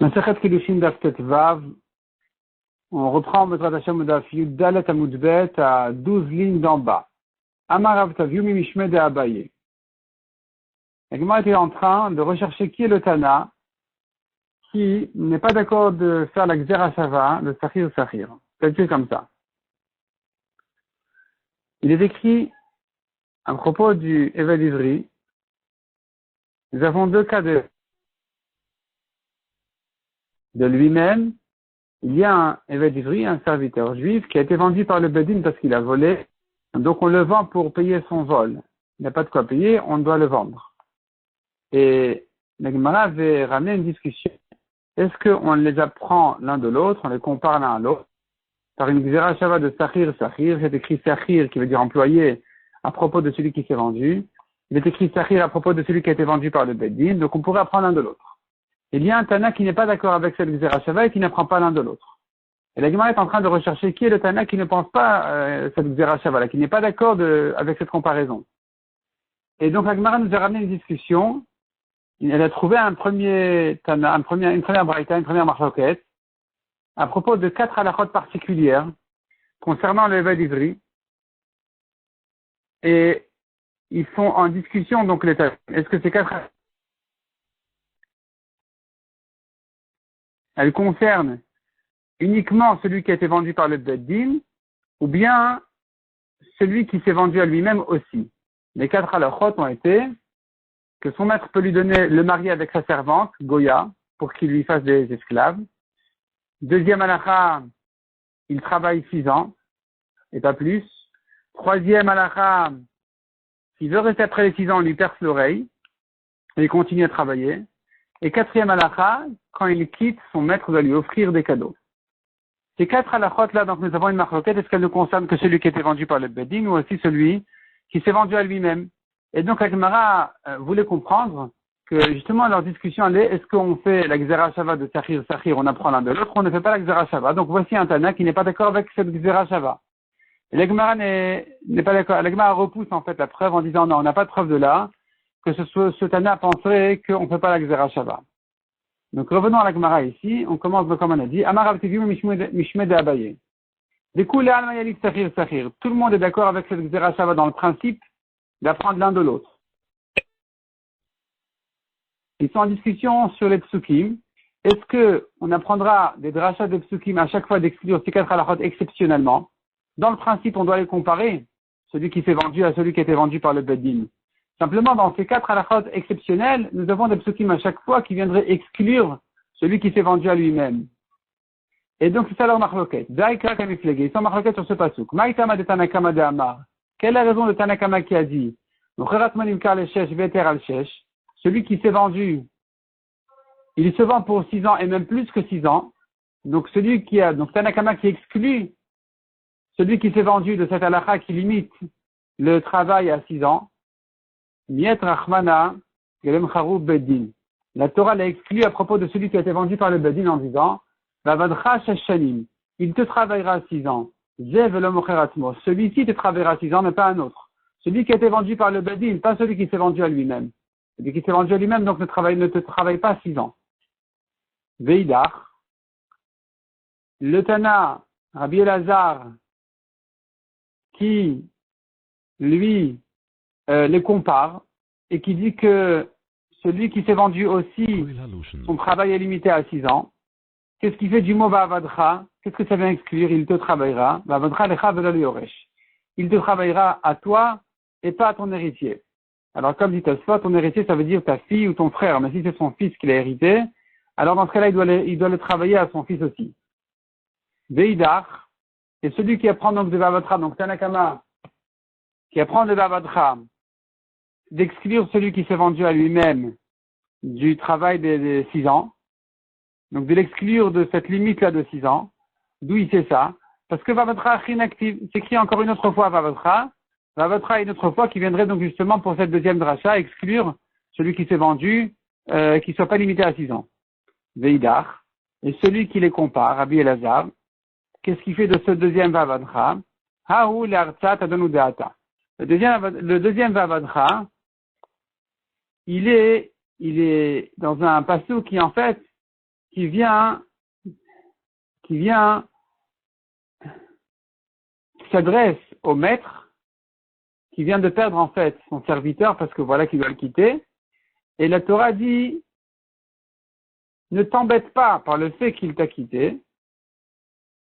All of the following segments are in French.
Masechet Kiddushin Daf Tet Vav. On reprend Bezrat Hashem Daf Yud Dalet Amud Bet à 12 lignes d'en bas. Amar Rav Taviumi Mishme de Abaye. La Gemara était en train de rechercher qui est le Tana qui n'est pas d'accord de faire la Gzera Shava, le Sachir Sachir. C'est comme ça. Il est écrit à propos du Eved Ivri. Nous avons deux cas de lui-même. Il y a un Eved Ivri, un serviteur juif, qui a été vendu par le Bedin parce qu'il a volé. Donc on le vend pour payer son vol. Il n'a pas de quoi payer, on doit le vendre. Et la Gemara avait ramené une discussion. Est-ce qu'on les apprend l'un de l'autre, on les compare l'un à l'autre, par une Gzera Shava de Sachir Sachir, c'est écrit Sachir qui veut dire employé à propos de celui qui s'est vendu. Il est écrit Sachir à propos de celui qui a été vendu par le Bedin, donc on pourrait apprendre l'un de l'autre. Il y a un Tana qui n'est pas d'accord avec cette Gzera Shava et qui n'apprend pas l'un de l'autre. Et la Gemara est en train de rechercher qui est le Tana qui ne pense pas cette Gzera Shava là, qui n'est pas d'accord avec cette comparaison. Et donc la Gemara nous a ramené une discussion. Elle a trouvé un premier Tana, une première braïta, une première marloquette, à propos de 4 halachot particulières concernant le Eved Ivri. Et ils sont en discussion, donc, les Tana. Est-ce que ces 4 elles concernent uniquement celui qui a été vendu par le Beddin, ou bien celui qui s'est vendu à lui-même aussi? Les 4 halachot ont été que son maître peut lui donner le marier avec sa servante, Goya, pour qu'il lui fasse des esclaves. Deuxième halakha, il travaille 6 ans, et pas plus. Troisième halakha, s'il veut rester après les 6 ans, on lui perce l'oreille, et il continue à travailler. Et quatrième halakha, quand il quitte, son maître doit lui offrir des cadeaux. Ces 4 halachot là, donc nous avons une marloquette, est-ce qu'elle ne concerne que celui qui a été vendu par le Bedin, ou aussi celui qui s'est vendu à lui-même? Et donc, la Gemara voulait comprendre que, justement, leur discussion allait, est-ce qu'on fait la Gzera Shava de Sachir Sachir, on apprend l'un de l'autre, on ne fait pas la Gzera Shava. Donc, voici un Tana qui n'est pas d'accord avec cette Gzera Shava. Et la Gemara n'est pas d'accord. La Gemara repousse, en fait, la preuve en disant, non, on n'a pas de preuve de là, que ce Tana penserait qu'on ne fait pas la Gzera Shava. Donc, revenons à la Gemara ici, on commence, comme on a dit, Amar Rav Taviumi Mishme de Abaye. Du coup, là, Sachir Sachir. Tout le monde est d'accord avec cette Gzera Shava dans le principe d'apprendre l'un de l'autre. Ils sont en discussion sur les psukim. Est-ce que on apprendra des drachas des psukim à chaque fois d'exclure ces 4 halachot exceptionnellement? Dans le principe, on doit les comparer, celui qui s'est vendu à celui qui a été vendu par le Beddin. Simplement, dans ces 4 halachot exceptionnels, nous avons des psukim à chaque fois qui viendraient exclure celui qui s'est vendu à lui-même. Et donc, c'est ça leur marloquette. Ils sont marloquettes sur ce pasuk. Maïtama de Tanakama de Amar. Quelle est la raison de Tanakama qui a dit celui qui s'est vendu, il se vend pour 6 ans et même plus que 6 ans. Donc Tanakama qui exclut celui qui s'est vendu de cette halakha qui limite le travail à 6 ans. Miet Rachmana Gelem Charou Beddin. La Torah l'a exclu à propos de celui qui a été vendu par le Beddin en disant Vavadcha Sheshanim. Il te travaillera 6 ans. Celui-ci te travaillera 6 ans, mais pas un autre. Celui qui a été vendu par le Bedin, pas celui qui s'est vendu à lui-même. Celui qui s'est vendu à lui-même, donc ne te travaille pas 6 ans. Veidar, le Tana, Rabbi Elazar, qui, lui, les compare, et qui dit que celui qui s'est vendu aussi, son travail est limité à 6 ans. Qu'est-ce qui fait du mot Vavadcha? Qu'est-ce que ça vient exclure? Il te travaillera. Vavadcha lecha velo lioresh. Il te travaillera à toi et pas à ton héritier. Alors, comme dit Tosfot, ton héritier, ça veut dire ta fille ou ton frère. Mais si c'est son fils qui l'a hérité, alors dans ce cas-là, il doit le travailler à son fils aussi. Veidar, et celui qui apprend donc de Vavadcha, donc Tanakama, qui apprend de Vavadcha, d'exclure celui qui s'est vendu à lui-même du travail des 6 ans. Donc de l'exclure de cette limite-là de 6 ans. D'où il sait ça? Parce que Vavadcha inactive, s'écrit encore une autre fois Vavadcha. Vavadcha une autre fois qui viendrait donc justement pour cette deuxième dracha exclure celui qui s'est vendu, qui ne soit pas limité à 6 ans. Veidar. Et celui qui les compare, Rabbi Elazar, qu'est-ce qu'il fait de ce deuxième Vavadcha? Haou l'artsa tadonu deata. Le deuxième Vavadcha, il est dans un passage qui en fait qui vient, qui s'adresse au maître, qui vient de perdre en fait son serviteur parce que voilà qu'il doit le quitter. Et la Torah dit, ne t'embête pas par le fait qu'il t'a quitté.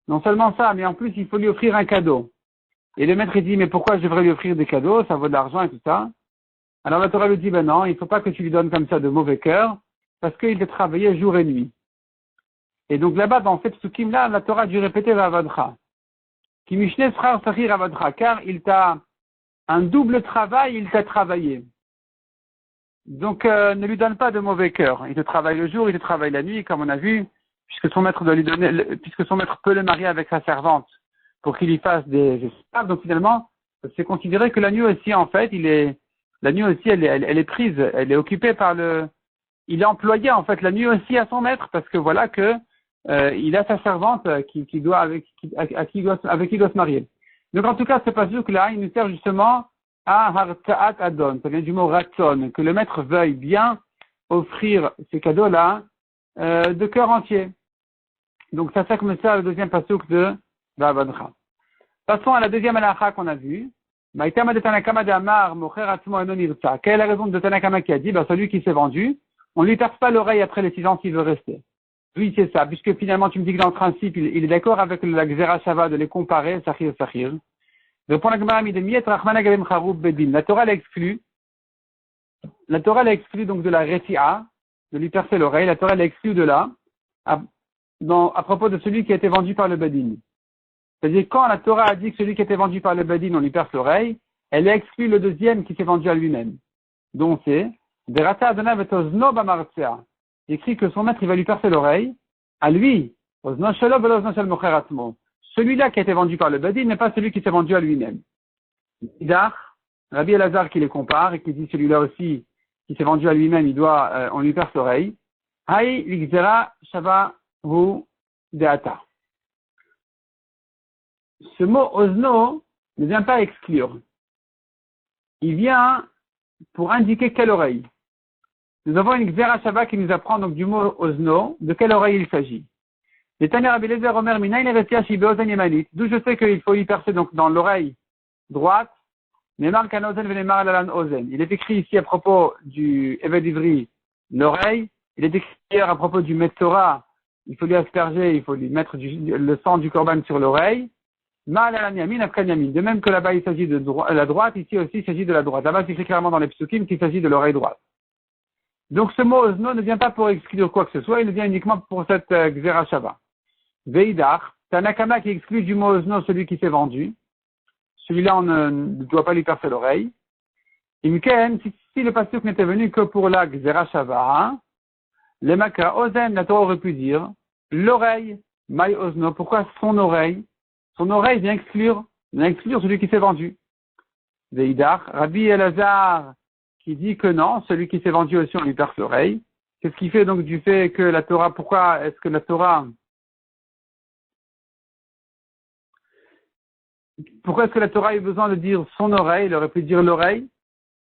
Non seulement ça, mais en plus il faut lui offrir un cadeau. Et le maître il dit, mais pourquoi je devrais lui offrir des cadeaux? Ça vaut de l'argent et tout ça. Alors la Torah lui dit, ben non, il ne faut pas que tu lui donnes comme ça de mauvais cœur, parce qu'il t'a travaillé jour et nuit. Et donc là-bas, dans cette psukim là, la Torah a dû répéter Vavadra. Ki mishne srar sachir avadra, car il t'a un double travail, il t'a travaillé. Donc ne lui donne pas de mauvais cœur. Il te travaille le jour, il te travaille la nuit, comme on a vu, puisque son maître doit lui donner, puisque son maître peut le marier avec sa servante pour qu'il y fasse des esclaves. Donc finalement, c'est considéré que la nuit aussi, en fait, la nuit aussi, elle est prise, elle est occupée par il est employé en fait la nuit aussi à son maître, parce que voilà que il a sa servante avec qui il doit se marier. Donc en tout cas, ce passage là, il nous sert justement à harta'at adon, ça vient du mot ratson, que le maître veuille bien offrir ces cadeaux-là de cœur entier. Donc ça comme ça le deuxième pasuk de Vavadra. Passons à la deuxième halakha qu'on a vue. Maïtama de Tanakama de Amar, Mocher Atzmo Enon Irtsa. Quelle est la raison de Tanakama qui a dit, celui qui s'est vendu, on ne lui perce pas l'oreille après les 6 ans s'il veut rester. Oui, c'est ça, puisque finalement tu me dis que dans le principe, il est d'accord avec la Gzera Shava de les comparer, Sachir. Répond la Gemara, la Torah l'exclut. La Torah l'exclut donc de la Retia, de lui percer l'oreille. La Torah l'exclut de là, à propos de celui qui a été vendu par le Bedin. C'est-à-dire, quand la Torah a dit que celui qui a été vendu par le Bedin, on lui perce l'oreille, elle exclut le deuxième qui s'est vendu à lui-même. Donc c'est, il écrit que son maître, il va lui percer l'oreille, à lui, celui-là qui a été vendu par le Bedin n'est pas celui qui s'est vendu à lui-même. Rabbi Elazar qui les compare et qui dit celui-là aussi qui s'est vendu à lui-même, on lui perce l'oreille. Haï l'ixera shava hu deata. Ce mot ozno ne vient pas exclure. Il vient pour indiquer quelle oreille. Nous avons une Gzera Shava qui nous apprend donc du mot ozno, de quelle oreille il s'agit. D'où je sais qu'il faut y percer donc dans l'oreille droite. Il est écrit ici à propos du Eved Ivri, l'oreille. Il est écrit à propos du Metzora, il faut lui asperger, il faut lui mettre le sang du korban sur l'oreille. De même que là-bas il s'agit de la droite, ici aussi il s'agit de la droite. Là-bas c'est écrit clairement dans les psukim qu'il s'agit de l'oreille droite. Donc ce mot ozno ne vient pas pour exclure quoi que ce soit, il vient uniquement pour cette Gzera Shava. Veidar, Tanakama qui exclut du mot ozno celui qui s'est vendu. Celui-là, on ne doit pas lui percer l'oreille. Imken, si le pasuk n'était venu que pour la Gzera Shava, le Maka Ozen, la Torah aurait pu dire l'oreille, Mai Ozno. Pourquoi son oreille? Son oreille vient exclure celui qui s'est vendu. Veidar, Rabbi Elazar qui dit que non, celui qui s'est vendu aussi, on lui perce l'oreille. Qu'est-ce qui fait donc du fait que la Torah, pourquoi est-ce que la Torah a eu besoin de dire son oreille? Il aurait pu dire l'oreille,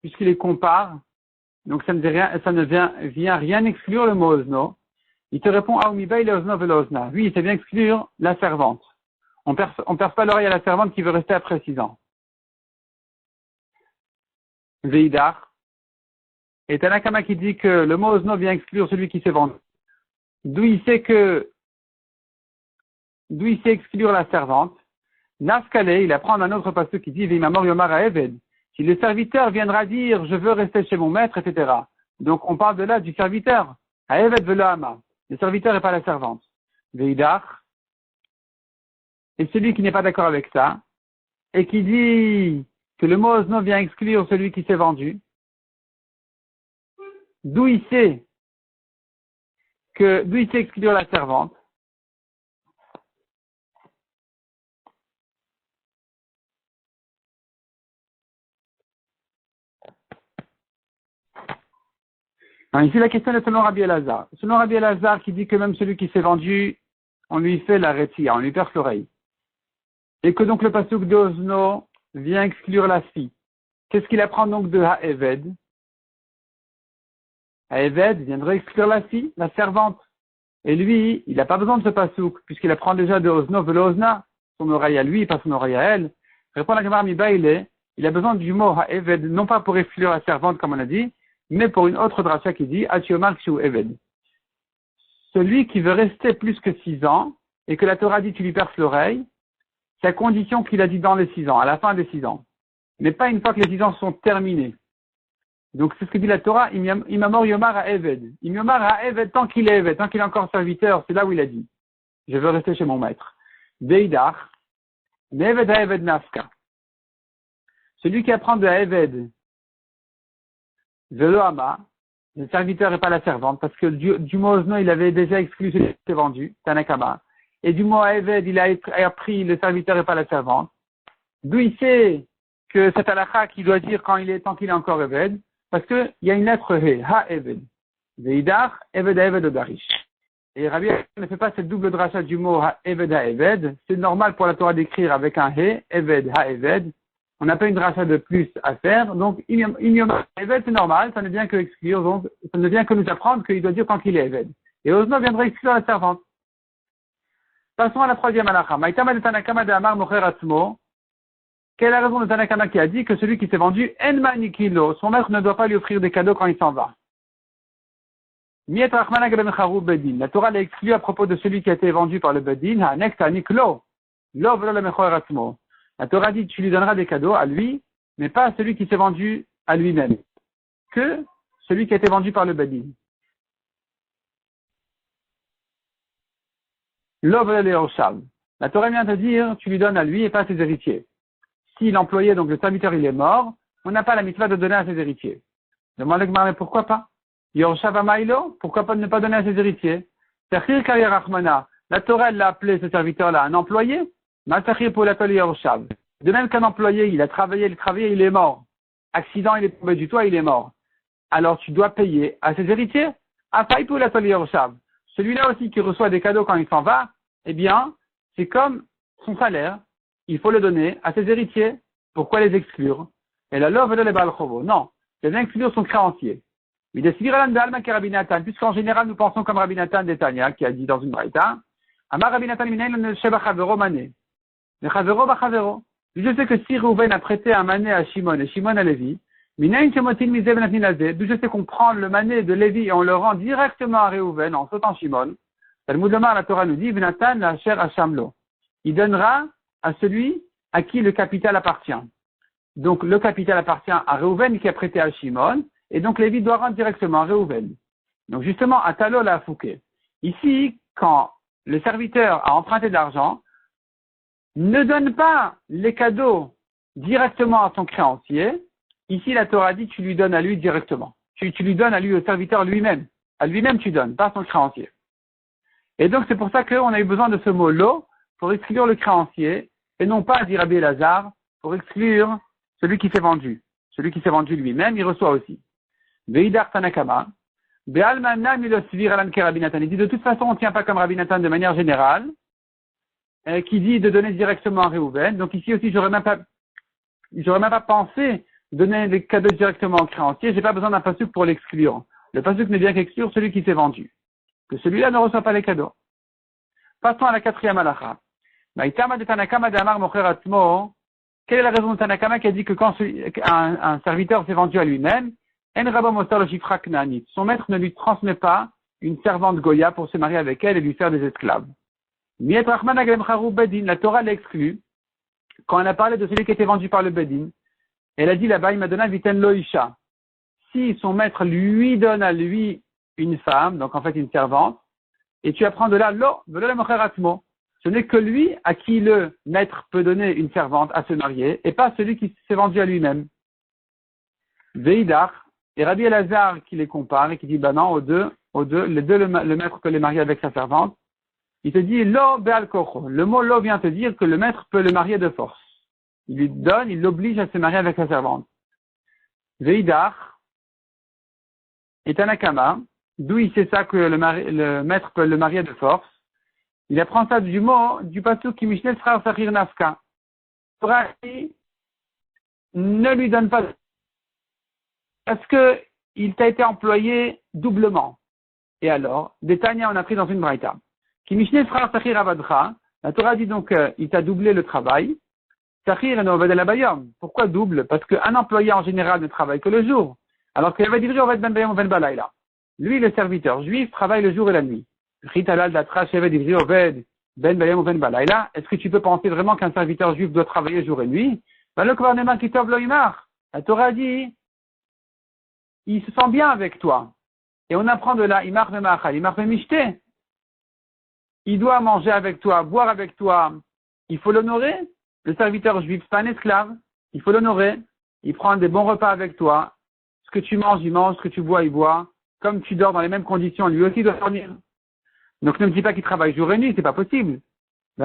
puisqu'il les compare. Donc ça ne vient rien exclure le mot ozno. Il te répond Aomiba il ozno velozna. Oui, c'est bien exclure la servante. On perce pas l'oreille à la servante qui veut rester après 6 ans. Veidar. Et Tanakama qui dit que le mot ozno vient exclure celui qui s'est vendu. D'où il sait exclure la servante. Nafkale, il apprend un autre passage qui dit Vimamor Yomar Eved. Si le serviteur viendra dire je veux rester chez mon maître, etc. Donc on parle de là du serviteur. Eved Velohama. Le serviteur et pas la servante. Veidar. Et celui qui n'est pas d'accord avec ça, et qui dit que le mot ozno vient exclure celui qui s'est vendu, d'où il sait exclure la servante. Alors, ici, la question est selon Rabbi Elazar. Selon Rabbi Elazar qui dit que même celui qui s'est vendu, on lui fait la retia, on lui perce l'oreille. Et que donc le pasuk de ozno vient exclure la fille. Qu'est-ce qu'il apprend donc de Ha'eved? Ha'eved viendrait exclure la fille, la servante. Et lui, il n'a pas besoin de ce pasouk, puisqu'il apprend déjà de Ozno velo Ozna, son oreille à lui, pas son oreille à elle. Répond la Gemara Miba, il a besoin du mot ha'eved, non pas pour exclure la servante, comme on a dit, mais pour une autre dracha qui dit Achiomar Kshu Eved. Celui qui veut rester plus que 6 ans, et que la Torah dit tu lui perces l'oreille, c'est à condition qu'il a dit dans les 6 ans, à la fin des 6 ans. Mais pas une fois que les 6 ans sont terminés. Donc c'est ce que dit la Torah, Imamor Yomar ha'eved. Yomar ha'eved tant qu'il est Eved, tant qu'il est encore serviteur, c'est là où il a dit. Je veux rester chez mon maître. Veidar, Neved ha'eved nafka. Celui qui apprend de ha'eved, Velo Hama, le serviteur et pas la servante, parce que du mot Ozno, il avait déjà exclu celui qui était vendu, Tanakama. Et du mot ha'eved, il a appris le serviteur et pas la servante. D'où il sait que c'est halakha qu'il doit dire tant qu'il est encore Eved, parce qu'il y a une lettre He, ha'eved. Veidar, Eved ha'eved odarish. Et Rabbi ne fait pas cette double dracha du mot ha'eved ha'eved. C'est normal pour la Torah d'écrire avec un He, Eved ha'eved. On n'a pas une dracha de plus à faire. Donc, Yomar ha'eved, c'est normal. Ça ne vient que exclure. Donc, ça ne vient que nous apprendre qu'il doit dire tant qu'il est Eved. Et Ozno viendra exclure la servante. Passons à la troisième halakha. Maïtama de Tanakama de Amar Mocher Atzmo. Quelle est la raison de Tanakama qui a dit que celui qui s'est vendu, Enma Nikilo, son maître ne doit pas lui offrir des cadeaux quand il s'en va? La Torah l'a exclu à propos de celui qui a été vendu par le Bedin. La Torah dit tu lui donneras des cadeaux à lui, mais pas à celui qui s'est vendu à lui-même, que celui qui a été vendu par le Bedin. La Torah vient te dire tu lui donnes à lui et pas à ses héritiers. Si l'employé, donc le serviteur, il est mort, on n'a pas la mitzvah de donner à ses héritiers. Demande le Gemara, mais pourquoi pas? Yorshava Maïlo, pourquoi pas ne pas donner à ses héritiers? La Torah l'a appelé ce serviteur-là un employé. De même qu'un employé, il a travaillé, il est mort. Accident, il est tombé du toit, il est mort. Alors tu dois payer à ses héritiers. Celui-là aussi qui reçoit des cadeaux quand il s'en va, eh bien, c'est comme son salaire. Il faut le donner à ses héritiers. Pourquoi les exclure? Et la love les balchovo. Non, il vient exclure son créancier. Mais puisqu'en général nous pensons comme Rabbi Nathan d'Etania qui a dit dans une braïta, Amar Rabbi Nathan minayin sheba chavero mané. Le chavero ba chavero. Je sais que si Reuven a prêté un mané à Shimon et Shimon à Lévi, minayin shemotin mizev natin lazé. D'où je sais qu'on prend le mané de Lévi et on le rend directement à Reuven en sautant Shimon. Talmud Lomar, la Torah nous dit, Venatan la cher Hashamlo. Il donnera à celui à qui le capital appartient. Donc le capital appartient à Reuven qui a prêté à Shimon, et donc Lévi doit rendre directement à Reuven. Donc justement, à Talo la Fouquet. Ici, quand le serviteur a emprunté de l'argent, ne donne pas les cadeaux directement à son créancier. Ici, la Torah dit tu lui donnes à lui directement. Tu lui donnes à lui au serviteur lui-même. À lui-même tu donnes, pas à son créancier. Et donc c'est pour ça qu'on a eu besoin de ce mot lo pour exclure le créancier, et non pas, dit Rabbi Elazar, pour exclure celui qui s'est vendu. Celui qui s'est vendu lui-même, il reçoit aussi. Veidar Tanakama, Be'almana milosvir alan ke Rabbi Nathan. Il dit de toute façon, on ne tient pas comme Rabbi Nathan de manière générale, qui dit de donner directement à Reuven. Donc ici aussi, j'aurais même pas pensé donner les cadeaux directement au créancier. J'ai pas besoin d'un pasuk pour l'exclure. Le pasuk ne vient qu'exclure celui qui s'est vendu. Que celui-là ne reçoit pas les cadeaux. Passons à la quatrième halakha. Maïtama de Tanakama de Amar Mocher Atzmo. Quelle est la raison de Tanakama qui a dit que quand un serviteur s'est vendu à lui-même, En Rabba Mosar le Shifra Knanit, son maître ne lui transmet pas une servante Goya pour se marier avec elle et lui faire des esclaves. Miet Rachman Aglem Charou Bedin, la Torah l'exclut quand elle a parlé de celui qui était vendu par le Bedin. Elle a dit là-bas, il m'a donné Viten Loisha. Si son maître lui donne à lui une femme, donc en fait une servante, et tu apprends de là, lo, velo le Mocher Atzmo. Ce n'est que lui à qui le maître peut donner une servante à se marier, et pas celui qui s'est vendu à lui-même. Veidach, et Rabbi Elazar qui les compare et qui dit, bah non, aux deux, les deux, le maître peut les marier avec sa servante. Il te dit, lo be'al kocho. Le mot lo vient te dire que le maître peut le marier de force. Il lui donne, il l'oblige à se marier avec sa servante. Veidach, et Tanakama, d'où il sait ça que le maître peut le marier de force. Il apprend ça du mot, du pasuk qui Mishneh Srar Sachir Nafka. Ne lui donne pas, parce que il t'a été employé doublement. Et alors, des Tanya, on a pris dans une braïta. Qui Mishne Sechar Sachir Avadcha, la Torah dit donc il t'a doublé le travail. Sachir et Oved Bayom. Pourquoi double? Parce qu'un employé en général ne travaille que le jour. Alors qu'il avait dit Oved Ben Bayom Ben Balayla. Lui, le serviteur juif, travaille le jour et la nuit. Ritalal Datra Shevet Ivri Oved Ben Bayom Ben Balayla. Est-ce que tu peux penser vraiment qu'un serviteur juif doit travailler jour et nuit? Le gouvernement qui t'offre l'Oimar. La Torah dit il se sent bien avec toi. Et on apprend de là, Imar Memachal, Imar Memishte. Il doit manger avec toi, boire avec toi. Il faut l'honorer. Le serviteur juif, c'est pas un esclave. Il faut l'honorer. Il prend des bons repas avec toi. Ce que tu manges, il mange. Ce que tu bois, il boit. Comme tu dors dans les mêmes conditions, lui aussi doit dormir. Donc ne me dis pas qu'il travaille jour et nuit, c'est pas possible. De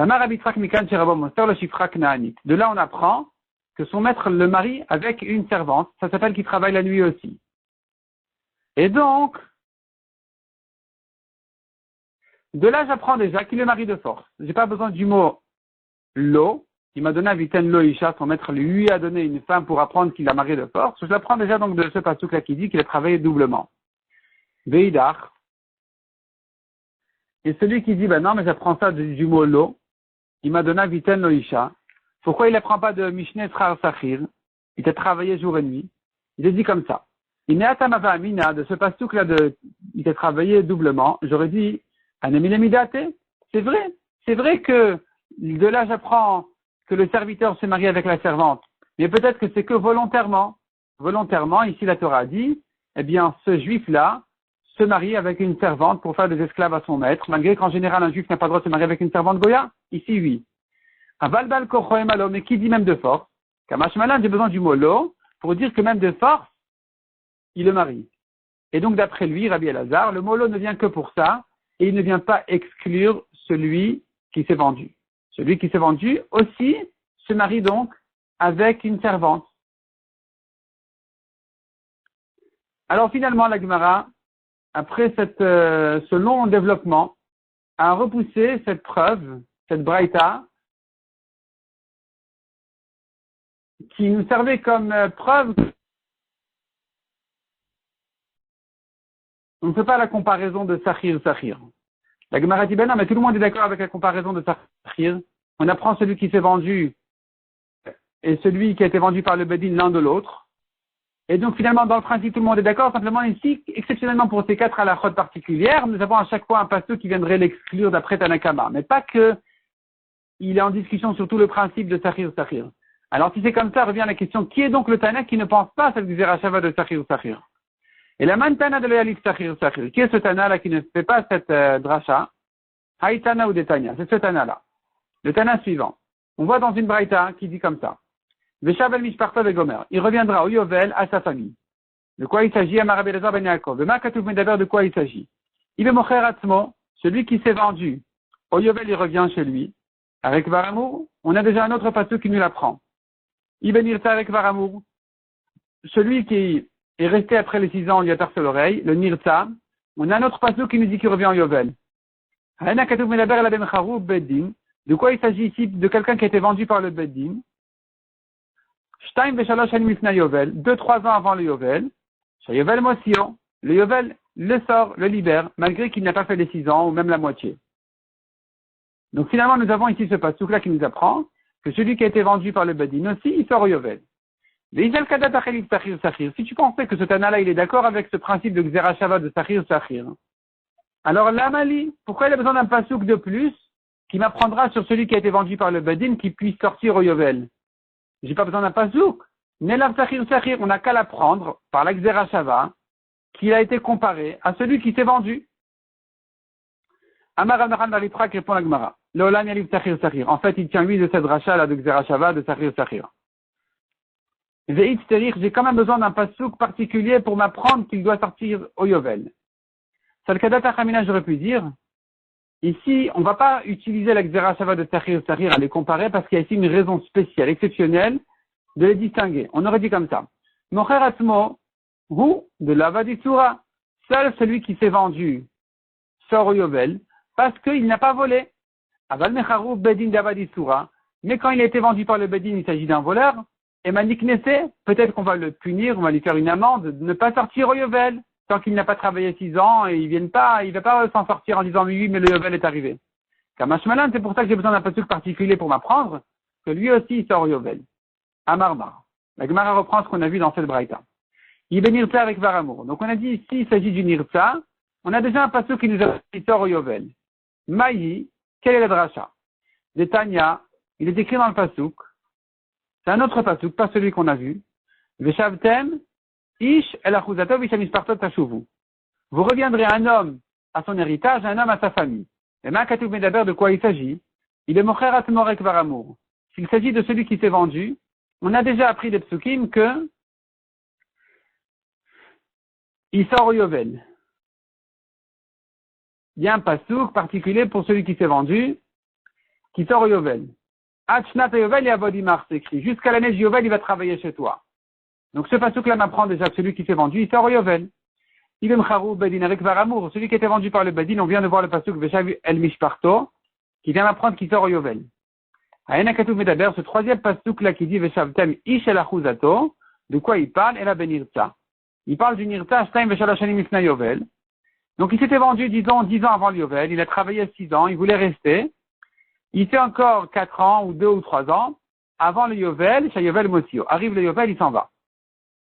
là, on apprend que son maître le marie avec une servante. Ça s'appelle qu'il travaille la nuit aussi. Et donc, de là, j'apprends déjà qu'il est mari de force. J'ai pas besoin du mot lo. Il m'a donné un viten lo isha. Son maître lui a donné une femme pour apprendre qu'il a marié de force. Je l'apprends déjà donc de ce passouk-là qui dit qu'il a travaillé doublement. Veidar. Et celui qui dit, ben non, mais j'apprends ça du mot lo. Il m'a donné un viten lo isha. Pourquoi il n'apprend pas de Mishneh Sechar Sachir? Il a travaillé jour et nuit. Il a dit comme ça. Il n'est atamava amina de ce passouk-là il a travaillé doublement. J'aurais dit, c'est vrai que de là j'apprends que le serviteur se marie avec la servante, mais peut-être que c'est que volontairement. Volontairement, ici la Torah dit, eh bien ce juif-là se marie avec une servante pour faire des esclaves à son maître, malgré qu'en général un juif n'a pas le droit de se marier avec une servante goya. Ici oui. Avalbal kochoem alo, mais qui dit même de force? Kamash malan, j'ai besoin du mot lo pour dire que même de force, il le marie. Et donc d'après lui, Rabbi Elazar, le mot lo ne vient que pour ça. Et il ne vient pas exclure celui qui s'est vendu. Celui qui s'est vendu aussi se marie donc avec une servante. Alors finalement, la Gemara, après ce long développement, a repoussé cette preuve, cette braïta, qui nous servait comme preuve. On ne fait pas la comparaison de Sachir. La Gemara dit, ben non, mais tout le monde est d'accord avec la comparaison de Sachir. On apprend celui qui s'est vendu et celui qui a été vendu par le Bedin l'un de l'autre. Et donc finalement, dans le principe, tout le monde est d'accord. Simplement ici, exceptionnellement pour ces 4 halachot particulières, nous avons à chaque fois un pasteur qui viendrait l'exclure d'après Tanakama. Mais pas que il est en discussion sur tout le principe de Sachir. Alors si c'est comme ça, revient la question, qui est donc le Tana qui ne pense pas à cette Gzerashava de Sachir? Et la Mantana de l'Yalif Sachir. Qui est ce Tana-là qui ne fait pas cette dracha? Haïtana ou Detania. C'est ce Tana-là. Le Tana suivant. On voit dans une braïta qui dit comme ça. Veshavel Mishparta Vegomer. Il reviendra au Yovel à sa famille. De quoi il s'agit? Amar Rabbi Elazar ben Yaakov. Vema Katuv Medaber, de quoi il s'agit? Il est Mocher Atzmo, celui qui s'est vendu. Au Yovel, il revient chez lui. Avec Varamour, on a déjà un autre pasteur qui nous l'apprend. Ibn Irta avec Varamour. Celui qui est resté après les 6 ans, on lui a tarsé l'oreille, le Nirta. On a un autre pasteur qui nous dit qu'il revient au Yovel. De quoi il s'agit ici? De quelqu'un qui a été vendu par le Beddin. 2-3 ans avant le Yovel. Yovel Mosio. Le Yovel le sort, le libère, malgré qu'il n'a pas fait les 6 ans ou même la moitié. Donc finalement, nous avons ici ce passouk-là qui nous apprend que celui qui a été vendu par le Beddin aussi, il sort au Yovel. Si tu pensais que ce Tana-là, il est d'accord avec ce principe de Gzerashava de Sachir, alors l'Amali, pourquoi il a besoin d'un passouk de plus qui m'apprendra sur celui qui a été vendu par le Bedin qui puisse sortir au Yovel? J'ai pas besoin d'un passouk. Nelav Sachir, on n'a qu'à l'apprendre par la Gzerashava qu'il a été comparé à celui qui s'est vendu. Amar al-Maran Maritrak répond à la Gemara. Leolam Yaliv Sachir. En fait, il tient lui de cette dracha-là de Gzerashava de Sachir. J'ai quand même besoin d'un passouk particulier pour m'apprendre qu'il doit sortir au Yovel. Salkadat Achamina, j'aurais pu dire, ici, on ne va pas utiliser la Gzerashava de Sachir à les comparer parce qu'il y a ici une raison spéciale, exceptionnelle, de les distinguer. On aurait dit comme ça. Mocher Atzmo, ou de l'Avadisura. Seul celui qui s'est vendu sort au Yovel parce qu'il n'a pas volé. Aval Mecharou Bedin d'Avadisura. Mais quand il a été vendu par le Bedin, il s'agit d'un voleur. Et Manik Nessé, peut-être qu'on va le punir, on va lui faire une amende de ne pas sortir au Yovel. tant qu'il n'a pas travaillé 6 ans, et il va pas s'en sortir en disant oui, mais le Yovel est arrivé. Kamashmalan, c'est pour ça que j'ai besoin d'un pasuk particulier pour m'apprendre que lui aussi il sort au Yovel. Amarmar. La Gemara reprend ce qu'on a vu dans cette braïta. Il est nirtza avec Varamour. Donc on a dit ici, il s'agit du nirtza. On a déjà un pasuk qui nous a dit sort au Yovel. Maï, quel est le dracha? De Tanya, il est écrit dans le pasuk. C'est un autre pasuk, pas celui qu'on a vu. Veshavtem, ish el achuzato vishamispartot tashuvu. Vous reviendrez un homme à son héritage, un homme à sa famille. Et Makatou Medaber, de quoi il s'agit? Il est mocherat morek Varamour. S'il s'agit de celui qui s'est vendu, on a déjà appris des psukim que il sort au Yovel. Il y a un pasuk particulier pour celui qui s'est vendu, qui sort au Yovel. Achnat Yovel Yavodimar, c'est écrit. Jusqu'à l'année du Yovel, il va travailler chez toi. Donc ce pasuk-là m'apprend déjà que celui qui s'est vendu, il sort au Yovel. Ibn Charou Bedin avec Varamour, celui qui était vendu par le Bedin, on vient de voir le pasuk Veshav El Mishparto, qui vient m'apprendre qu'il sort au Yovel. Aena Katou Medaber, ce troisième pasuk-là qui dit Veshavtem Ish El Achuzato, de quoi il parle? Et la Benirta. Il parle du Nirta, Shtaim Veshalashani Mifna Yovel. Donc il s'était vendu, disons, 10 ans avant le Yovel, il a travaillé 6 ans, il voulait rester. Il fait encore 4 ans, ou 2 ou 3 ans, avant le Yovel, chez Yovel Mosio. Arrive le Yovel, il s'en va.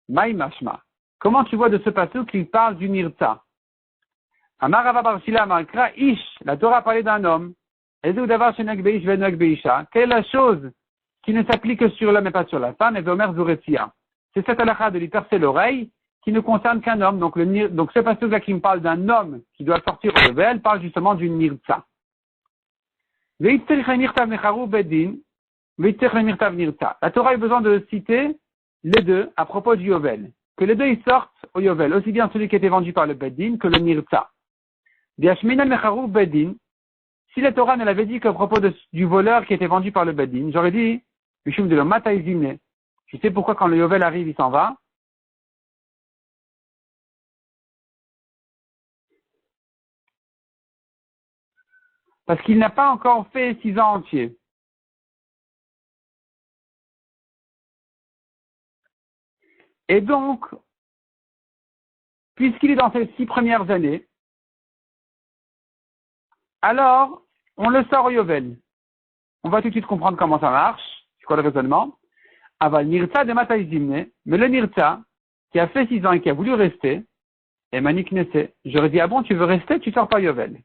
Maï Mashma. Comment tu vois de ce pasuk qu'il parle du Nirta? Amarava Barshila Amarkra Ish, la Torah parlait d'un homme. Ezou Davar Shenek Beish Venek Beisha. Quelle est la chose qui ne s'applique que sur l'homme et pas sur la femme? Et Vomer Zuretia. C'est cette halakha de lui percer l'oreille qui ne concerne qu'un homme. Donc ce pasuk-là qui me parle d'un homme qui doit sortir au Yovel parle justement du Nirta. La Torah a besoin de citer les deux à propos du Yovel. Que les deux ils sortent au Yovel, aussi bien celui qui a été vendu par le Bedin que le Nirta. Si la Torah ne l'avait dit qu'à propos du voleur qui était vendu par le Bedin, j'aurais dit, Mishum de lo Mataizimne. Tu sais pourquoi quand le Yovel arrive, il s'en va? Parce qu'il n'a pas encore fait 6 ans entiers. Et donc, puisqu'il est dans ces 6 premières années, alors, on le sort au Yovel. On va tout de suite comprendre comment ça marche. C'est quoi le raisonnement? Aval Nirta de Mataizimne, mais le Nirta, qui a fait 6 ans et qui a voulu rester, et Manik Nesse, j'aurais dit, ah bon, tu veux rester, tu sors pas Yovel.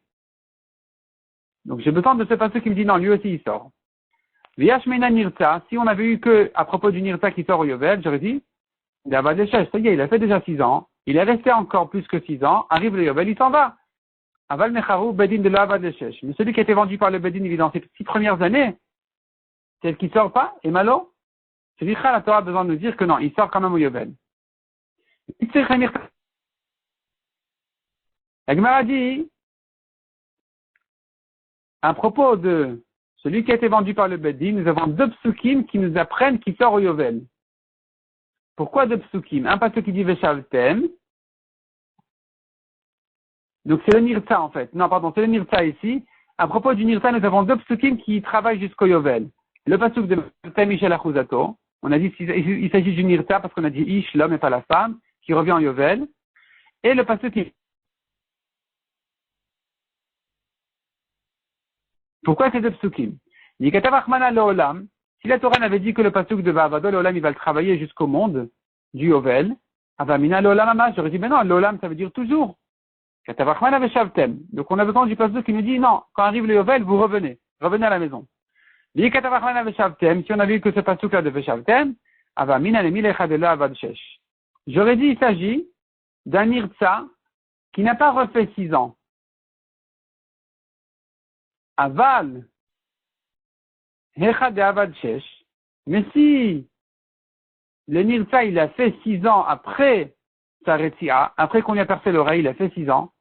Donc j'ai besoin de ce passage qui me dit non, lui aussi il sort. Viashmena Nirta, si on avait eu que à propos du Nirta qui sort au Yovel, j'aurais dit, il a il a fait déjà 6 ans, il est resté encore plus que 6 ans, arrive le Yovel, il s'en va. Aval Mecharu Bedin de l'Avad Leshesh. Mais celui qui a été vendu par le Bedin, il est dans ses 6 premières années, c'est ce qui sort pas, et malo, c'est l'Ikha, la Torah a besoin de nous dire que non, il sort quand même au Yovel. La Gemara dit, à propos de celui qui a été vendu par le Bedin, nous avons 2 psukim qui nous apprennent qu'il sort au Yovel. Pourquoi 2 psukim? Un pasuk qui dit Veshavtem. Donc c'est le Nirta en fait. Non, pardon, c'est le Nirta ici. À propos du Nirta, nous avons 2 psukim qui travaillent jusqu'au Yovel. Le pasuk de Veshavtem Ish El Achuzato. On a dit qu'il s'agit du Nirta parce qu'on a dit Ish, l'homme et pas la femme, qui revient au Yovel. Et le pasuk qui... Pourquoi ces 2 psukim? Si la Torah n'avait dit que le pasuk de Va'avado l'olam il va le travailler jusqu'au monde du Yovel, Avamina l'olam amash, j'aurais dit mais non, l'olam ça veut dire toujours. Donc on a besoin du pasuk qui nous dit non, quand arrive le Yovel, vous revenez à la maison. Si on avait eu que ce pasuk là de Veshavtem, Avamina l'emilecha de l'avad shesh. J'aurais dit il s'agit d'un Nirtza qui n'a pas refait 6 ans. Aval, Hecha de Avad Shesh. Mais si le Nirta, il a fait 6 ans après sa Retia, après qu'on lui a percé l'oreille, il a fait 6 ans,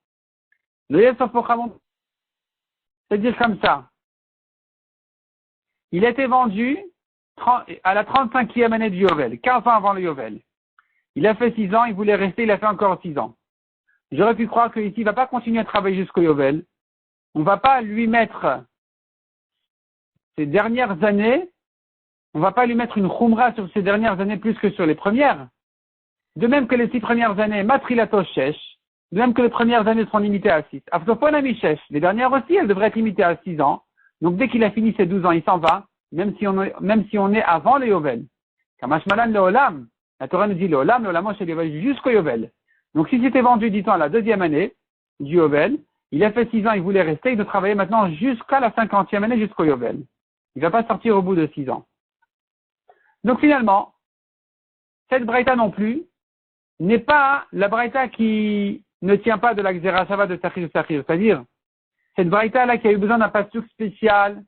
le Yesef Pochamon, c'est-à-dire comme ça. Il a été vendu à la 35e année du Yovel, 15 ans avant le Yovel. Il a fait 6 ans, il voulait rester, il a fait encore 6 ans. J'aurais pu croire qu'ici, il ne va pas continuer à travailler jusqu'au Yovel. On ne va pas lui mettre ces dernières années, on ne va pas lui mettre une khumra sur ces dernières années plus que sur les premières. De même que les 6 premières années, matrilato shesh, de même que les premières années seront limitées à 6. Les dernières aussi, elles devraient être limitées à 6 ans. Donc dès qu'il a fini ses 12 ans, il s'en va, même si on est avant le Yovel. Kamash Malan le Olam, la Torah nous dit le Olam chez le Yovel jusqu'au Yovel. Donc si c'était vendu, dit-on, à la deuxième année du Yovel, il a fait 6 ans, il voulait rester, il doit travailler maintenant jusqu'à la 50e année, jusqu'au Yovel. Il ne va pas sortir au bout de 6 ans. Donc finalement, cette braïta non plus n'est pas la braïta qui ne tient pas de la Xéra Shava de Sachir. C'est-à-dire, cette braïta-là qui a eu besoin d'un pasouk spécial,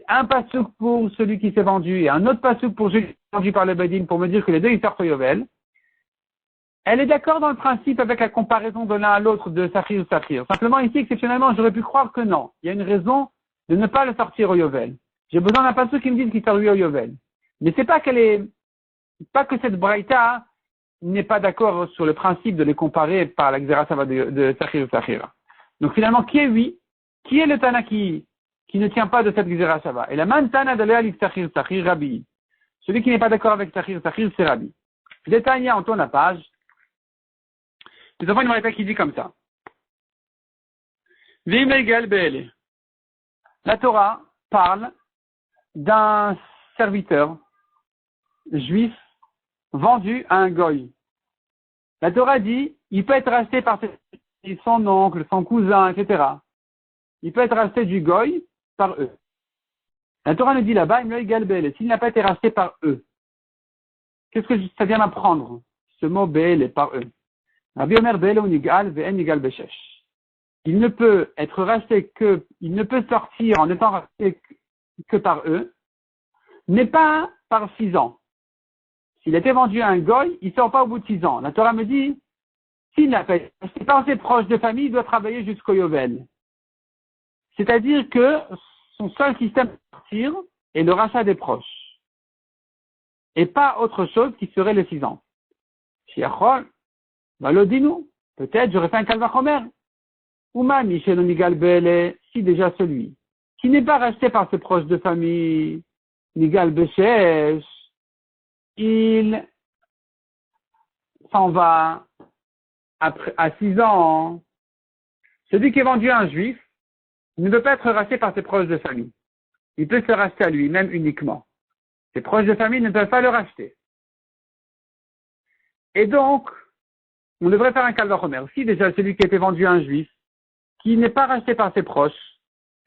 un pasouk pour celui qui s'est vendu et un autre pasouk pour celui qui s'est vendu par le Bedin pour me dire que les deux ils sortent au Yovel, elle est d'accord dans le principe avec la comparaison de l'un à l'autre de Sachir. Simplement ici, exceptionnellement, j'aurais pu croire que non. Il y a une raison de ne pas le sortir au Yovel. J'ai besoin d'un pasouk qui me dise qu'il sort au Yovel. Mais c'est pas pas que cette braïta n'est pas d'accord sur le principe de les comparer par la Xéra Shava de Sachir. Donc finalement, qui est oui? Qui est le Tana qui ne tient pas de cette Xéra Shava? Et la man Tana de l'Ealif Sachir, Rabbi. Celui qui n'est pas d'accord avec Sachir, c'est Rabbi. Détaillé, on tourne la page. Nous avons une braïta qui dit comme ça. La Torah parle d'un serviteur juif vendu à un goy. La Torah dit, il peut être racheté par son oncle, son cousin, etc. Il peut être racheté du goy par eux. La Torah nous dit là-bas, s'il n'a pas été racheté par eux. Qu'est-ce que ça vient m'apprendre? Ce mot Beel est par eux. Rabbi Omer Beel ou Nigal, Ve'en Nigal Beshesh. Il ne peut être racheté il ne peut sortir en étant racheté que par eux, mais pas par 6 ans. S'il était vendu à un goy, il ne sort pas au bout de 6 ans. La Torah me dit, s'il n'a pas été racheté par ses proches de famille, il doit travailler jusqu'au Yovel. C'est-à-dire que son seul système de sortir est le rachat des proches. Et pas autre chose qui serait les 6 ans. Shiachol, dis-nous. Peut-être j'aurais fait un kalvachomer. Ouma, Michel Nigal Bele, si déjà celui qui n'est pas racheté par ses proches de famille, Nigal Beshesh, il s'en va à 6 ans. Celui qui est vendu à un juif ne peut pas être racheté par ses proches de famille. Il peut se racheter à lui-même uniquement. Ses proches de famille ne peuvent pas le racheter. Et donc, on devrait faire un kalvachomer. Si déjà celui qui a été vendu à un juif, qui n'est pas racheté par ses proches,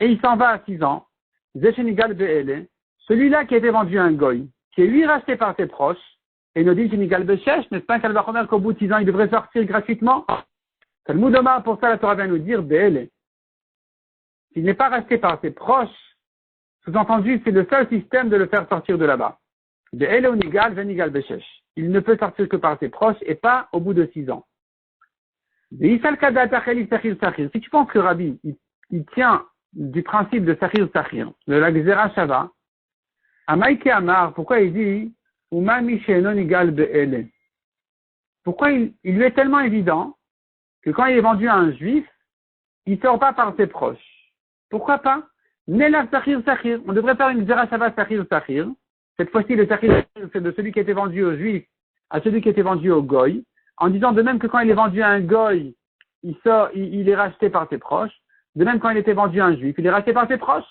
et il s'en va à 6 ans, Zeshenigal Be'ele, celui-là qui a été vendu à un goy, qui est lui racheté par ses proches, et nous dit Shenigal Be'chesh, n'est-ce pas un kalvachomer qu'au bout de 6 ans, il devrait sortir gratuitement? Talmud Omar, pour ça, la Torah vient nous dire Be'ele. S'il n'est pas racheté par ses proches, sous-entendu, c'est le seul système de le faire sortir de là-bas. Be'ele ou Nigal, Venigal Be'chesh. Il ne peut sortir que par ses proches et pas au bout de 6 ans. Si tu penses que Rabbi, il tient du principe de Sachir, de la Xéra Shava, Amaïke Amar, pourquoi il dit Uma Misheno Nigal Be'ele? Pourquoi il lui est tellement évident que quand il est vendu à un juif, il ne sort pas par ses proches? Pourquoi pas? Nela Sachir. On devrait faire une Xéra Shava Sachir. Cette fois-ci, le Sachir, c'est de celui qui a été vendu au juif à celui qui a été vendu au goy, en disant de même que quand il est vendu à un goy, il est racheté par ses proches, de même quand il était vendu à un juif, il est racheté par ses proches.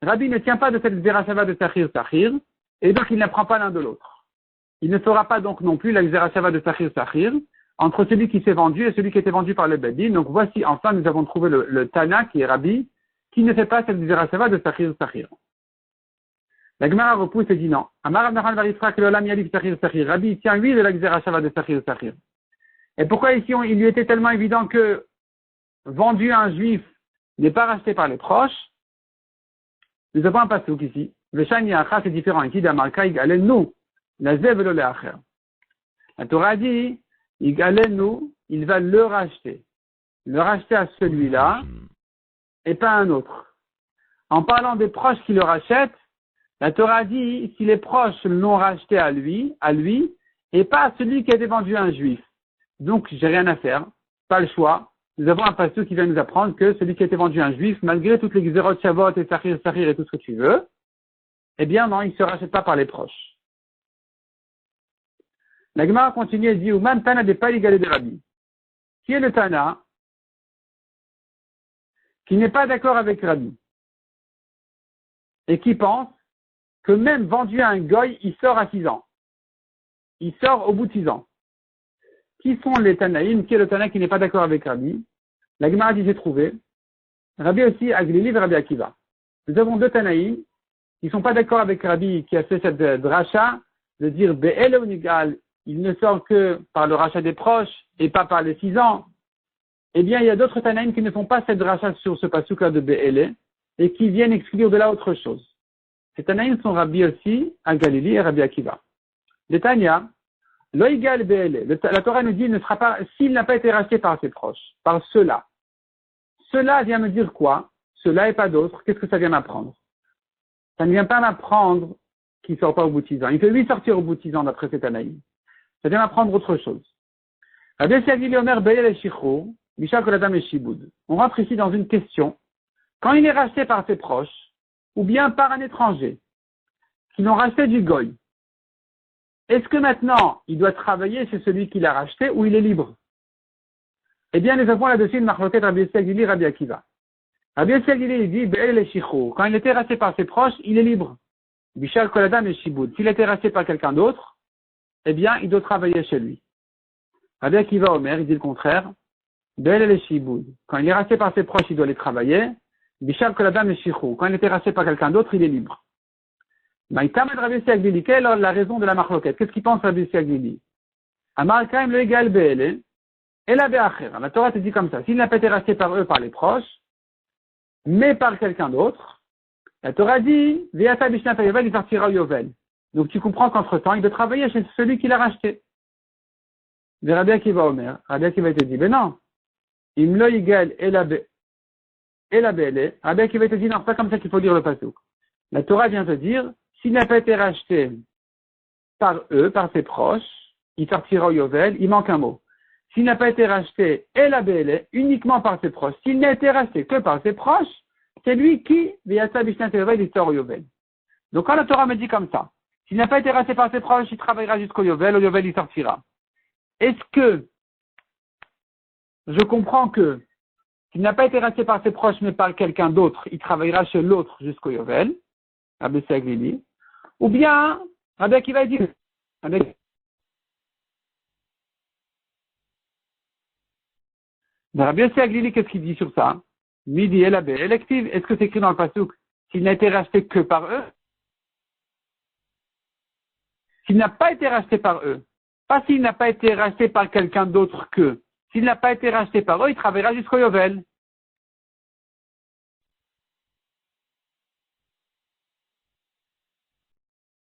Rabbi ne tient pas de cette Xéra Shava de Sachir, et donc il n'apprend pas l'un de l'autre. Il ne fera pas donc non plus la Xéra Shava de Sachir, entre celui qui s'est vendu et celui qui était vendu par le Bedin. Donc voici, enfin, nous avons trouvé le Tana, qui est Rabbi, qui ne fait pas cette Xéra Shava de Sachir. La Gemara repousse et dit non. Amar Rabbi Varifra que l'Olam Yalif Sachir. Rabbi tient lui de la Xéra Shava de Sachir. Et pourquoi ici il lui était tellement évident que vendu à un juif n'est pas racheté par les proches? Nous avons un passouk ici. Veshani Acha, c'est différent. Ici, d'Amalka, Igalenu, la Zevelo le Acher. La Torah dit, Igalenu, il va le racheter. Le racheter à celui-là et pas à un autre. En parlant des proches qui le rachètent, la Torah dit, si les proches l'ont racheté à lui, et pas à celui qui a été vendu à un juif. Donc, j'ai rien à faire, pas le choix. Nous avons un pasteur qui vient nous apprendre que celui qui a été vendu à un juif, malgré toutes les Xérot, Shavot et Sachir et tout ce que tu veux, eh bien non, il ne se rachète pas par les proches. La Gemara continue et dit, ou même Tana des pas égalé de Rabbi. qui est le Tana, qui n'est pas d'accord avec Rabbi, et qui pense que même vendu à un goy, il sort à 6 ans. Il sort au bout de 6 ans. Qui sont les Tanaïm? Qui est le Tana qui n'est pas d'accord avec Rabbi? La Gemara dit, j'ai trouvé. Rabbi aussi, Aglili et Rabbi Akiva. Nous avons 2 Tanaïm qui ne sont pas d'accord avec Rabbi qui a fait cette dracha de dire Be'ele ou Nigal, il ne sort que par le rachat des proches et pas par les 6 ans. Eh bien, il y a d'autres Tanaïm qui ne font pas cette dracha sur ce pasuk-là de Be'ele et qui viennent exclure de là autre chose. Ces Tanaïm sont Rabbi aussi, Aglili et Rabbi Akiva. Les Tanya, Loïgal Be'ele, la Torah nous dit, ne sera pas, s'il n'a pas été racheté par ses proches, par ceux-là. Cela vient me dire quoi? Cela et pas d'autre. Qu'est-ce que ça vient m'apprendre? Ça ne vient pas m'apprendre qu'il ne sort pas au bout de 6 ans. Il peut lui sortir au bout de 6 ans d'après cet Anaïm. Ça vient m'apprendre autre chose. On rentre ici dans une question. Quand il est racheté par ses proches, ou bien par un étranger, qui l'ont racheté du goy, est-ce que maintenant il doit travailler chez celui qui l'a racheté ou il est libre? Eh bien, nous avons là-dessus une marloquette Rabbi Yossi Aglili, Rabbi Akiva. Rabbi Yossi Aglili, il dit, quand il était racheté par ses proches, il est libre. Bishal Koladam et Shiboud. S'il était racheté par quelqu'un d'autre, eh bien, il doit travailler chez lui. Rabbi Akiva Omer, il dit le contraire. Shiboud. Quand il est racheté par ses proches, il doit aller travailler. Bishal Koladam et Shichou. Quand il était racheté par quelqu'un d'autre, il est libre. Maïtamed Rabbi Yossi Aglili, quelle est la raison de la marloquette? Qu'est-ce qu'il pense Rabbi Yossi Aglili? Amar Kaim le égal Be'ele. Et la Be'acher. La Torah te dit comme ça. S'il n'a pas été racheté par eux, par les proches, mais par quelqu'un d'autre, la Torah dit, Ve'ata Bishnat Yovel, il sortira au Yovel. Donc tu comprends qu'entre-temps, il doit travailler chez celui qui l'a racheté. Mais Rabbi Akiva Omer, Rabbi Akiva te dit, ben non. Imlo Yigal et la Be'ele. Rabbi Akiva te dit, non, c'est pas comme ça qu'il faut lire le pasuk. La Torah vient te dire, s'il n'a pas été racheté par eux, par ses proches, il sortira au Yovel, il manque un mot. S'il n'a pas été racheté et la BL uniquement par ses proches, s'il n'a été racheté que par ses proches, c'est lui qui, Veyata Bishnat Yovel, il sort au Yovel. Donc quand la Torah me dit comme ça, s'il n'a pas été racheté par ses proches, il travaillera jusqu'au Yovel, au Yovel il sortira. Est-ce que je comprends que s'il n'a pas été racheté par ses proches mais par quelqu'un d'autre, il travaillera chez l'autre jusqu'au Yovel, Rabbi Aglili, ou bien Rabbi Akiva dit Rabbi Yossi Aglili, qu'est-ce qu'il dit sur ça? Midi et la B élective. Est-ce que c'est écrit dans le pasuk? S'il n'a été racheté que par eux? S'il n'a pas été racheté par eux. Pas s'il n'a pas été racheté par quelqu'un d'autre que. S'il n'a pas été racheté par eux, il travaillera jusqu'au Yovel.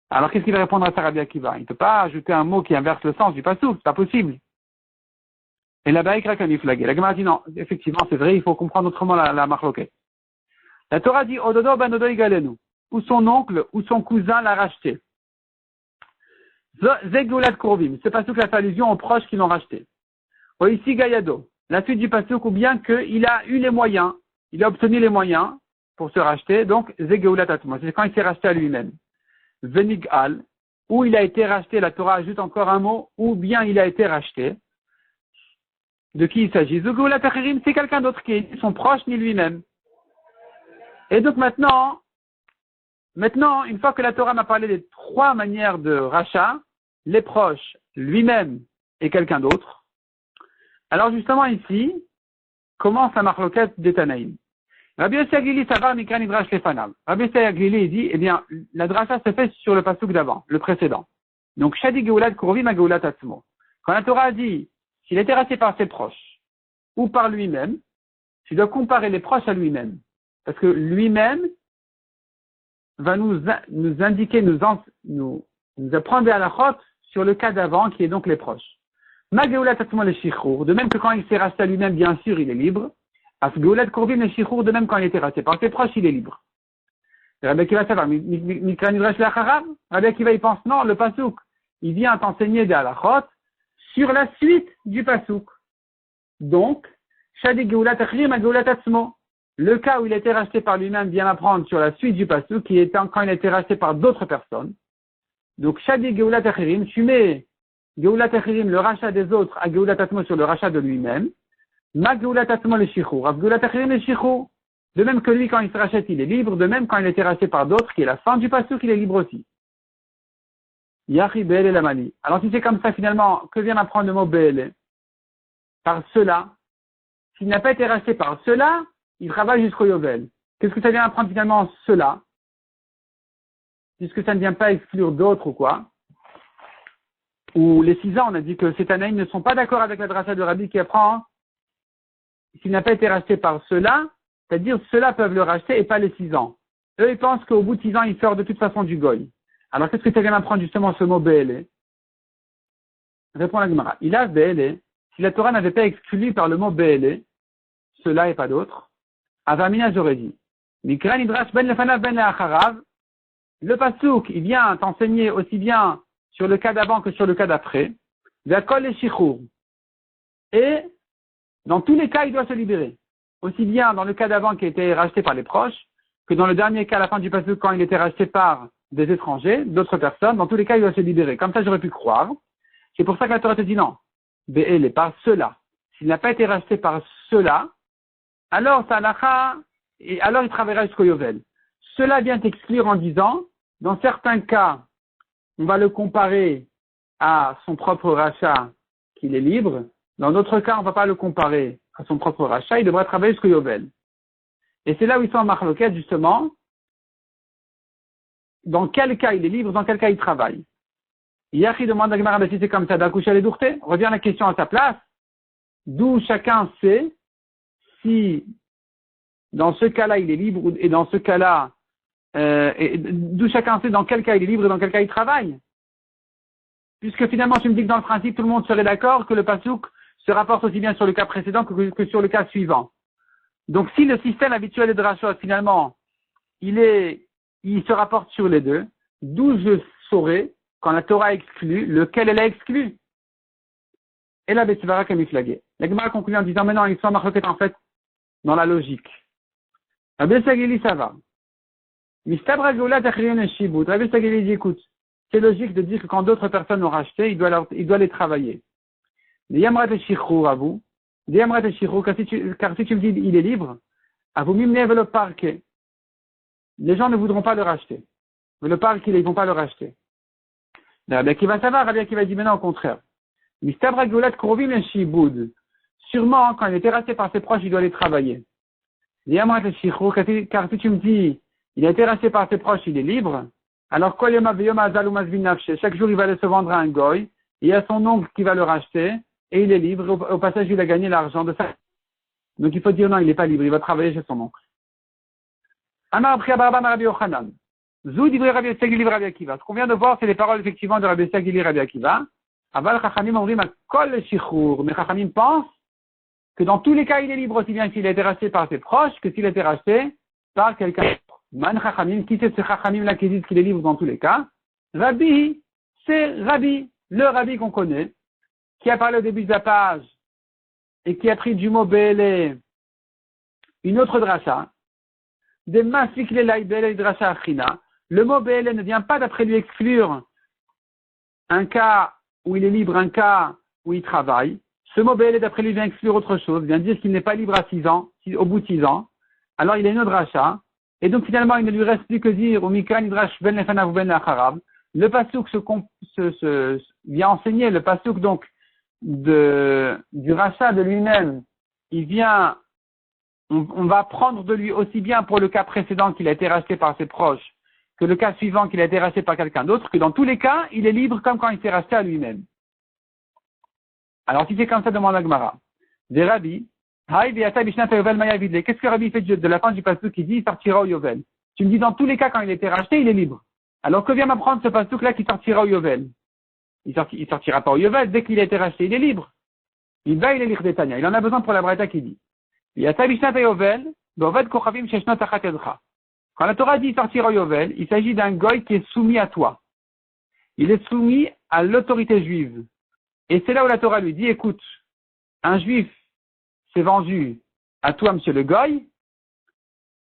Alors qu'est-ce qu'il va répondre à ça, Rabbi Akiva? Il ne peut pas ajouter un mot qui inverse le sens du pasuk. C'est pas possible. Et là-bas, il a flagué. La Gemara dit non, effectivement, c'est vrai, il faut comprendre autrement la marloquette. La Torah dit Ododo ben Odo igalenu, ou son oncle ou son cousin l'a racheté. Zegoulat Kourvim, ce pasuk la fait allusion aux proches qui l'ont racheté. Oisi Gayado, la suite du pasuk, ou bien qu'il a eu les moyens, il a obtenu les moyens pour se racheter, donc Zegoulat Atmo, c'est quand il s'est racheté à lui-même. Venigal, où il a été racheté, la Torah ajoute encore un mot, ou bien il a été racheté. De qui il s'agit? Zegoulat Achirim, c'est quelqu'un d'autre qui est ni son proche ni lui-même. Et donc maintenant, une fois que la Torah m'a parlé des 3 manières de rachat, les proches, lui-même et quelqu'un d'autre, alors justement ici, commence la marloquette des Tanaïm. Rabbi Yossi Aglili savar mikra nidrash lefanav. Rabbi Yossi Aglili dit, eh bien, la dracha se fait sur le pasuk d'avant, le précédent. Donc, shadi geulat kurvim a geulat atzmo. Quand la Torah dit, s'il était racheté par ses proches ou par lui-même, tu dois comparer les proches à lui-même. Parce que lui-même va nous indiquer, nous apprendre à la chôte sur le cas d'avant, qui est donc les proches. Ma geulat atzmo le shichur, de même que quand il s'est racheté à lui-même, bien sûr, il est libre. As geulat kurvim le shichur, de même quand il était racheté par ses proches, il est libre. Rabbi Akiva savoir, mikra nidrash le'acharav. Rabbi Akiva, il pense, non, le pasuk, il vient t'enseigner des halachot sur la suite du pasuk. Donc, shadi geulat achirim a geulat atzmo. Le cas où il a été racheté par lui-même vient apprendre sur la suite du pasuk, qui est quand il a été racheté par d'autres personnes. Donc, shadi geulat achirim, tu mets geulat achirim, le rachat des autres, à geulat atzmo sur le rachat de lui-même. Ma geulat atzmo le shichur, av geulat achirim le shichur. De même que lui, quand il se rachète, il est libre. De même, quand il a été racheté par d'autres, qui est la fin du pasuk, il est libre aussi. Yachi be'ele lamani. Alors si c'est comme ça, finalement, que vient d'apprendre le mot be'ele? Par cela. S'il n'a pas été racheté par cela, il travaille jusqu'au yovel. Qu'est-ce que ça vient d'apprendre finalement cela? Puisque ça ne vient pas exclure d'autres ou quoi? Ou les 6 ans, on a dit que ces Tanaïm ne sont pas d'accord avec la dracha de Rabbi qui apprend s'il n'a pas été racheté par cela, c'est-à-dire ceux-là peuvent le racheter et pas les 6 ans. Eux, ils pensent qu'au bout de 6 ans, il sort de toute façon du goy. Alors, qu'est-ce que ça vient d'apprendre justement ce mot Be'ele? Répond la Gemara. Il a Be'ele. Si la Torah n'avait pas exclu par le mot Be'ele, cela et pas d'autres, Avamina, j'aurais dit. Mikra Nidrash ben lefanav ben le'acharav. Le pasouk, il vient t'enseigner aussi bien sur le cas d'avant que sur le cas d'après. Zakol et shichur. Et, dans tous les cas, il doit se libérer. Aussi bien dans le cas d'avant qui a été racheté par les proches, que dans le dernier cas, à la fin du pasouk, quand il était racheté par des étrangers, d'autres personnes. Dans tous les cas, il doit se libérer. Comme ça, j'aurais pu croire. C'est pour ça que la Torah te dit non. Be'ele, par cela. S'il n'a pas été racheté par cela, alors Salacha, et alors il travaillera jusqu'au Yovel. Cela vient exclure en disant, dans certains cas, on va le comparer à son propre rachat, qu'il est libre. Dans d'autres cas, on ne va pas le comparer à son propre rachat, il devra travailler jusqu'au Yovel. Et c'est là où ils sont en marloquette, justement. Dans quel cas il est libre, dans quel cas il travaille. Yachi demande à Gemara, si c'est comme ça, d'accoucher à l'édourté, revient la question à sa place, d'où chacun sait si dans ce cas-là il est libre et dans ce cas-là, d'où chacun sait dans quel cas il est libre et dans quel cas il travaille. Puisque finalement tu me dis que dans le principe tout le monde serait d'accord que le pasouk se rapporte aussi bien sur le cas précédent que sur le cas suivant. Donc si le système habituel de drachot finalement il se rapporte sur les deux, d'où je saurais quand la Torah exclut, lequel elle a exclu. Et la Betsivara Kamiflagé. La Gemara conclut en disant, maintenant, ils sont marqués en fait dans la logique. Rabbi Sagili, ça va. Mistabra Goula Tachrion et Shibut. Rabbi Sagili dit, écoute, c'est logique de dire que quand d'autres personnes l'ont racheté, il doit les travailler. Yamrat et Shichur à vous. Yamrat et Shichur, car si tu me dis, il est libre, à vous mimne le parquet. Les gens ne voudront pas le racheter. Mais le parquet, ils ne vont pas le racheter. Rabbi Akiva ça va, Rabbi Akiva dit maintenant au contraire. Mistabra Geulat Krovim et Shibud. Sûrement, quand il était racheté par ses proches, il doit les travailler. Car si tu me dis, il a été racheté par ses proches, il est libre, alors chaque jour il va aller se vendre à un goy, il y a son oncle qui va le racheter, et il est libre, au passage il a gagné l'argent de ça. Donc il faut dire non, il n'est pas libre, il va travailler chez son oncle. Ce qu'on vient de voir, c'est les paroles effectivement de Rabbi Sagili Rabbi Akiva. Aval Chachamim omrim kol shichur. Mais Chachamim pense que dans tous les cas, il est libre aussi bien s'il a été racheté par ses proches que s'il a été racheté par quelqu'un d'autre. Man Chachamim, qui c'est ce Chachamim là qui disent qu'il est libre dans tous les cas? Rabbi, c'est Rabbi, le Rabbi qu'on connaît, qui a parlé au début de la page et qui a pris du mot Be'ele une autre dracha. De Masik Lelai Be'ele dracha Achina. Le mot Be'ele ne vient pas d'après lui exclure un cas où il est libre, un cas où il travaille. Ce mot Be'ele d'après lui vient exclure autre chose, vient dire qu'il n'est pas libre à 6 ans, au bout de 6 ans. Alors il a une autre dracha. Et donc finalement il ne lui reste plus que dire au Mikra Nidrash ben lefanav ben le'acharav. Le pasouk vient enseigner, le pasouk donc du rachat de lui-même, il vient, on va prendre de lui aussi bien pour le cas précédent qu'il a été racheté par ses proches, que le cas suivant qu'il a été racheté par quelqu'un d'autre, que dans tous les cas, il est libre comme quand il s'est racheté à lui-même. Alors si c'est comme ça, demande Agmara. Des Rabbi, qu'est-ce que Rabbi fait de la fin du pasouk qui dit il sortira au Yovel? Tu me dis dans tous les cas quand il a été racheté, il est libre. Alors que vient m'apprendre ce pasouk-là qui sortira au Yovel? Il sortira pas au Yovel, dès qu'il a été racheté, il est libre. Il va, il est libre d'Etania. Il en a besoin pour la Braïta qui dit. Quand la Torah dit sortir au Yovel, il s'agit d'un goy qui est soumis à toi. Il est soumis à l'autorité juive. Et c'est là où la Torah lui dit, écoute, un juif s'est vendu à toi, monsieur le goy,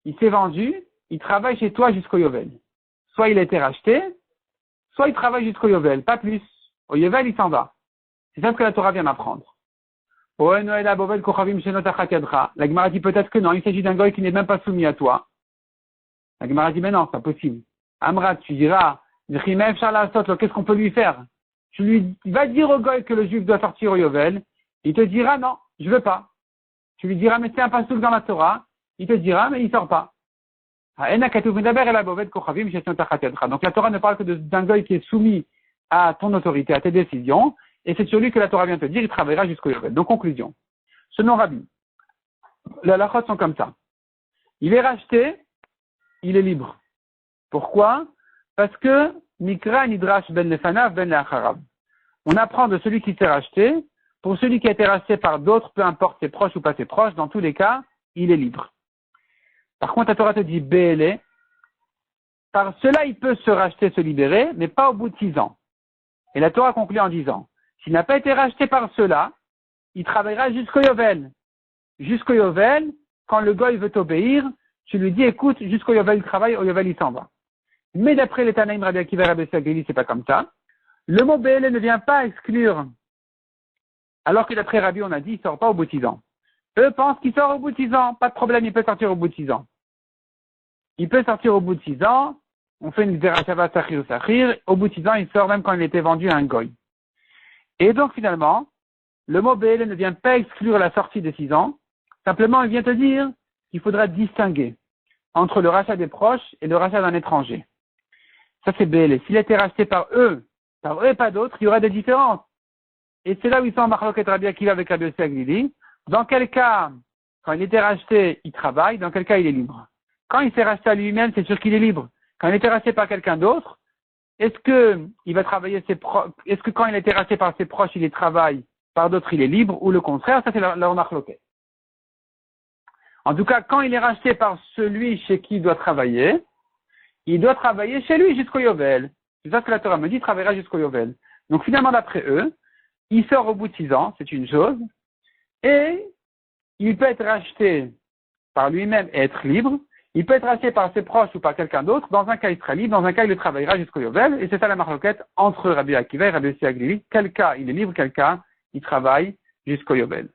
il s'est vendu, il travaille chez toi jusqu'au Yovel. Soit il a été racheté, soit il travaille jusqu'au Yovel, pas plus. Au Yovel, il s'en va. C'est ça ce que la Torah vient m'apprendre. La Gemara dit peut-être que non, il s'agit d'un goy qui n'est même pas soumis à toi. La Gemara dit mais non, c'est pas possible. Amrat, tu diras, qu'est-ce qu'on peut lui faire? Tu lui vas dire au goy que le juif doit sortir au Yovel, il te dira non, je veux pas. Tu lui diras mais c'est un pasouk dans la Torah, il te dira mais il sort pas. Donc la Torah ne parle que d'un goy qui est soumis à ton autorité, à tes décisions, et c'est sur lui que la Torah vient te dire, il travaillera jusqu'au Yovel. Donc conclusion. Selon Rabbi, les halachot sont comme ça. Il est racheté, il est libre. Pourquoi? Parce que Mikra Nidrash ben Lefanav ben Leacharav. On apprend de celui qui s'est racheté, pour celui qui a été racheté par d'autres, peu importe ses proches ou pas ses proches, dans tous les cas, il est libre. Par contre, la Torah te dit Béélé, par cela il peut se racheter, se libérer, mais pas au bout de 6 ans. Et la Torah conclut en disant, s'il n'a pas été racheté par cela, il travaillera jusqu'au Yovel. Jusqu'au Yovel, quand le goy veut t'obéir, tu lui dis, écoute, jusqu'au Yovel il travaille, au Yovel il s'en va. Mais d'après les Tanaïm, Rabbi Akiva, Rabbi Sagili, c'est pas comme ça. Le mot Béélé ne vient pas exclure, alors que d'après Rabbi, on a dit, il sort pas au bout de 6 ans. Eux pensent qu'il sort au bout de 6 ans, pas de problème, il peut sortir au bout de 6 ans. Il peut sortir au bout de 6 ans, on fait une Zerachava Sachir Sachir, au bout de 6 ans, il sort même quand il était vendu à un goy. Et donc finalement, le mot Béélé ne vient pas exclure la sortie des 6 ans, simplement il vient te dire qu'il faudra distinguer entre le rachat des proches et le rachat d'un étranger. Ça c'est Béélé. S'il a été racheté par eux et pas d'autres, il y aura des différences. Et c'est là où ils sont en Marloquet Rabbi Akiva avec Rabbi Yossi Aglili. Dans quel cas, quand il était racheté, il travaille, dans quel cas il est libre. Quand il s'est racheté à lui-même, c'est sûr qu'il est libre. Quand il était racheté par quelqu'un d'autre, est-ce que il va travailler est-ce que quand il a été racheté par ses proches, il travaille, par d'autres, il est libre, ou le contraire? Ça, c'est la Marloquet. En tout cas, quand il est racheté par celui chez qui il doit travailler chez lui jusqu'au Yovel. C'est ça que la Torah me dit, il travaillera jusqu'au Yovel. Donc finalement, d'après eux, il sort au bout de 6 ans, c'est une chose, et il peut être racheté par lui-même et être libre. Il peut être racheté par ses proches ou par quelqu'un d'autre. Dans un cas, il sera libre, dans un cas, il travaillera jusqu'au Yovel. Et c'est ça la marloquette entre Rabbi Akiva et Rabbi Yossi Aglili. Quel cas il est libre, quel cas il travaille jusqu'au Yovel.